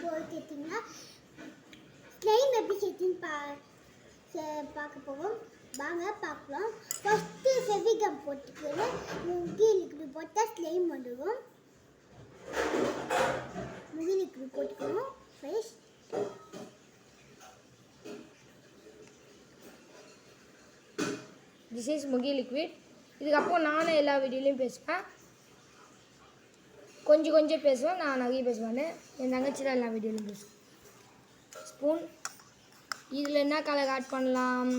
கேட்டிங்கன்னா ஸ்லைம் எப்படி செய்யுதுன்னு பார்க்க போவோம். வாங்க பார்க்கலாம். ஃபஸ்ட்டு ஃபெவிகம் போட்டுக்கிறேன். முகி லிக்விட் போட்டால் ஸ்லைம் வந்துடும். முகி லிக்விட் போட்டுக்கணும் first. This is Mukhi liquid. இதுக்கப்புறம் நானும் எல்லா வீடியோலையும் பேசுவேன். கொஞ்சம் பேசுவேன், நான் நிறைய பேசுவேன். என் தங்கச்சி தான் எல்லா வீடியோலையும் பேசுவேன். ஸ்பூன். இதில் என்ன கலர் ஆட் பண்ணலாம்?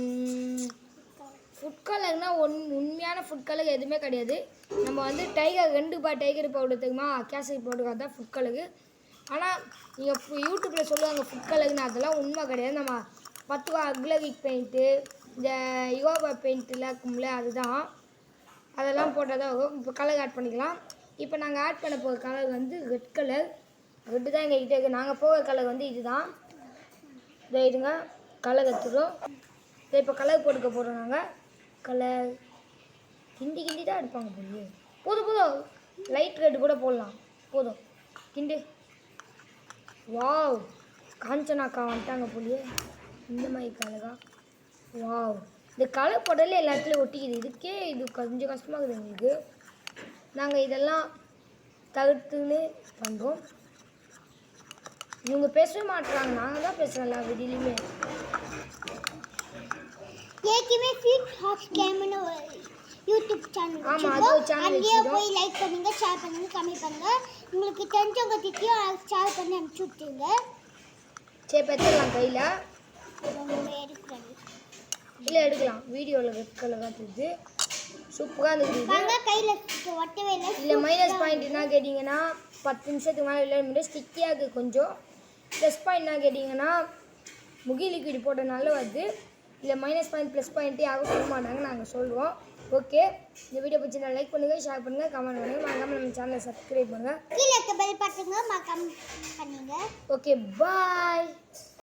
ஃபுட் கலர்னால் உண்மையான ஃபுட் கலர் எதுவுமே கிடையாது. நம்ம வந்து டைகர் 2 ரூபாய் டைகர் பவுடர் தெரியுமா, கேசரி பவுடர், அதுதான் ஃபுட் கலரு. ஆனால் நீங்கள் யூடியூப்பில் சொல்லுவாங்க ஃபுட் கலர்னு, அதெல்லாம் உண்மை கிடையாது. நம்ம 10 ரூபா அக்லரிக் பெயிண்ட்டு, இந்த யோகா பெயிண்ட்டுலாம் இருக்கும்ல, அதுதான். அதெல்லாம் போட்டால் தான் வரும். இப்போ கலர் ஆட் பண்ணிக்கலாம். இப்போ நாங்கள் ஆட் பண்ண போகிற கலர் வந்து ரெட் கலர். ரெட்டு தான் எங்கள்கிட்ட இருக்குது. நாங்கள் போகிற கலர் வந்து இதுதான். இதை இதுங்க கலர் எடுத்துடும். இதை இப்போ கலர் போட்டுக்க போகிறோம். நாங்கள் கலர் கிண்டி தான் எடுப்பாங்க போய். போதும் லைட் ரெட்டு கூட போடலாம். போதும் கிண்டு. வாவ், காஞ்சனாக்கா வந்துட்டாங்க போலியே. இந்த மாதிரி கலரா? வாவ், இந்த கலர் போட்டாலே எல்லா இடத்துலையும் ஒட்டிக்குது. இதுக்கே இது கொஞ்சம் கஷ்டமாக இருக்குது எங்களுக்கு. நாங்கள் இதெல்லாம் தவிர்த்துன்னு பண்ணுறோம். இவங்க பேசவே மாட்டுறாங்க, நாங்கள் தான் பேசுகிறோம் எல்லா வீடியோலையுமே. ஏற்கனவே ஃபீட் ஹாக்ஸ் கேம்னு ஒரு யூடியூப் சேனல். ஆமாம், அது ஒரு சேனல். அங்கேயே போய் லைக் பண்ணுங்க, ஷேர் பண்ணுங்க, கமெண்ட் பண்ணுங்க. உங்களுக்கு தெரிஞ்சவங்க கிட்டேயும் ஷேர் பண்ணி அனுப்பிச்சி விட்டுருங்க. சரி, பெற்றலாம் கையில் எடுக்கிறேன். இல்லை எடுக்கலாம். வீடியோவில் ரெட் கலர் தான் தெரியுது. சூப்பராக இருந்துச்சு. கையில் ஒட்டவே இல்லை. இல்லை மைனஸ் பாயிண்ட் என்ன கேட்டிங்கன்னா 10 நிமிஷத்துக்கு மேலே விளையாட முடியாது, ஸ்டிக்கியாக இருக்குது கொஞ்சம். ப்ளஸ் பாயிண்ட் என்ன கேட்டிங்கன்னா முகி லிக்விட் போட்டனால வருது. இல்லை மைனஸ் பாயிண்ட் ப்ளஸ் பாயிண்ட்டு யாரும் சொல்ல மாட்டாங்க, நாங்கள் சொல்லுவோம். ஓகே, இந்த வீடியோ பிடிச்சிருந்தா லைக் பண்ணுங்கள், ஷேர் பண்ணுங்கள், கமெண்ட் பண்ணுங்கள். மறக்காமல் நம்ம சேனலை சப்ஸ்கிரைப் பண்ணுங்கள். கீழே பெல் பட்டனை மறக்காம பண்ணுங்க. ஓகே, பாய்.